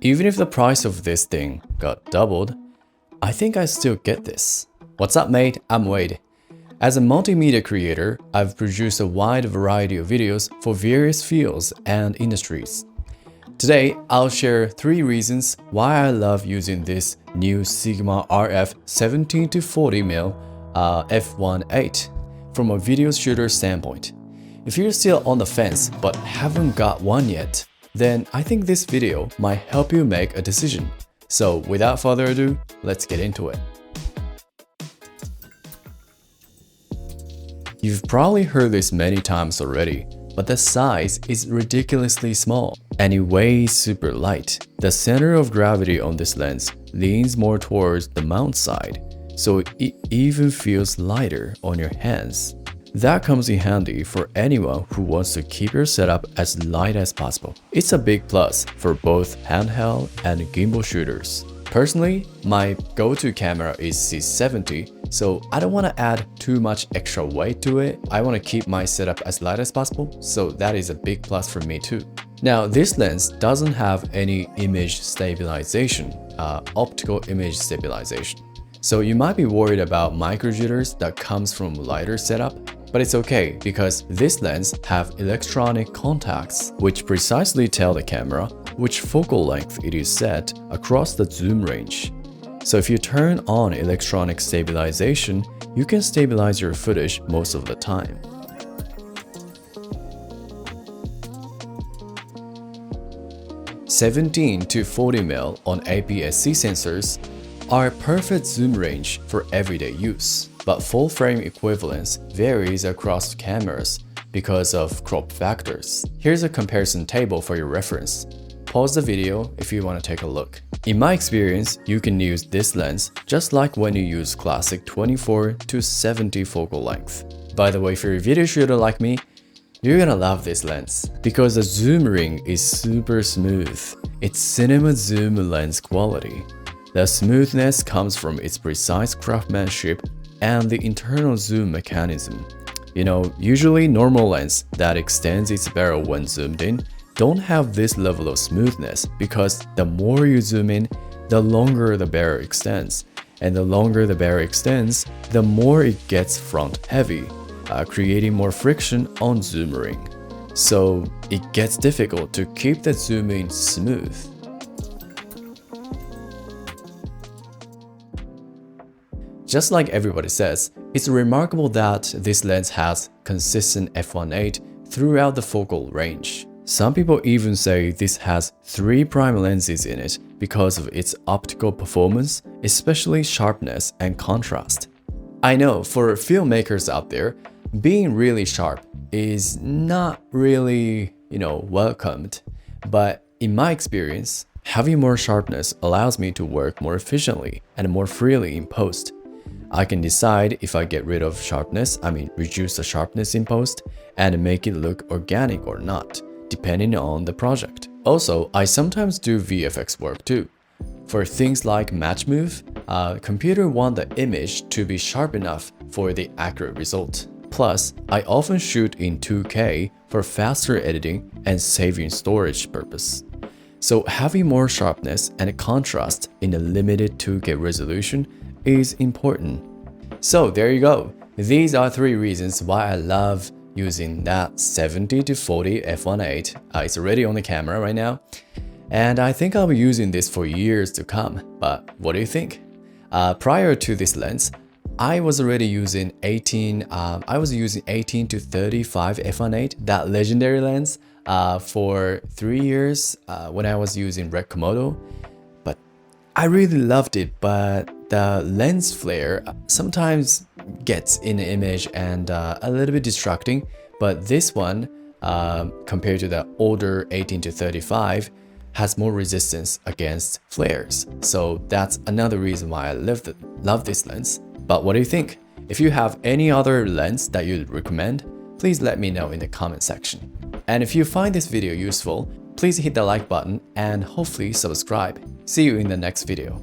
Even if the price of this thing got doubled, I think I still get this. What's up, mate? I'm Wade. As a multimedia creator, I've produced a wide variety of videos for various fields and industries. Today, I'll share 3 reasons why I love using this new Sigma RF17-40mm F1.8 from a video shooter standpoint. If you're still on the fence but haven't got one yet, then I think this video might help you make a decision. So without further ado, let's get into it. You've probably heard this many times already, but the size is ridiculously small and it weighs super light. The center of gravity on this lens leans more towards the mount side, so it even feels lighter on your hands. That comes in handy for anyone who wants to keep your setup as light as possible. It's a big plus for both handheld and gimbal shooters. Personally, my go-to camera is C70, so I don't want to add too much extra weight to it. I want to keep my setup as light as possible, so that is a big plus for me too. Now, this lens doesn't have any image stabilization, optical image stabilization. So you might be worried about micro jitters that comes from lighter setup, but it's okay because this lens have electronic contacts which precisely tell the camera which focal length it is set across the zoom range. So if you turn on electronic stabilization, you can stabilize your footage most of the time. (17 to 40mm on APS-C sensors are perfect zoom range for everyday use, but full frame equivalence varies across cameras because of crop factors. Here's a comparison table for your reference. Pause the video if you want to take a look. In my experience, you can use this lens just like when you use classic 24 to 70 focal length. By the way, if you're a video shooter like me, you're gonna love this lens because the zoom ring is super smooth. It's cinema zoom lens quality. The smoothness comes from its precise craftsmanship and the internal zoom mechanism. You know, usually normal lens that extends its barrel when zoomed in don't have this level of smoothness because the more you zoom in, the longer the barrel extends. And the longer the barrel extends, the more it gets front heavy, creating more friction on zoom ring. So it gets difficult to keep the zoom in smooth. Just like everybody says, it's remarkable that this lens has consistent f1.8 throughout the focal range. Some people even say this has 3 prime lenses in it because of its optical performance, especially sharpness and contrast. I know for filmmakers out there, being really sharp is not really, welcomed, but in my experience, having more sharpness allows me to work more efficiently and more freely in post. I can decide if I get rid of sharpness, reduce the sharpness in post, and make it look organic or not, depending on the project. Also, I sometimes do VFX work too. For things like match move, computer want the image to be sharp enough for the accurate result. Plus, I often shoot in 2K for faster editing and saving storage purpose. So having more sharpness and contrast in a limited 2K resolution is important. So there you go. These are 3 reasons why I love using that 70 to 40 f1.8. It's already on the camera right now, and I think I'll be using this for years to come. But what do you think? Prior to this lens, I was already using 18 to 35 f1.8, that legendary lens, for 3 years when I was using Red Komodo. But I really loved it, but the lens flare sometimes gets in the image and a little bit distracting. But this one, compared to the older 18 to 35, has more resistance against flares. So that's another reason why I love this lens. But what do you think? If you have any other lens that you'd recommend, please let me know in the comment section. And if you find this video useful, please hit the like button and hopefully subscribe. See you in the next video.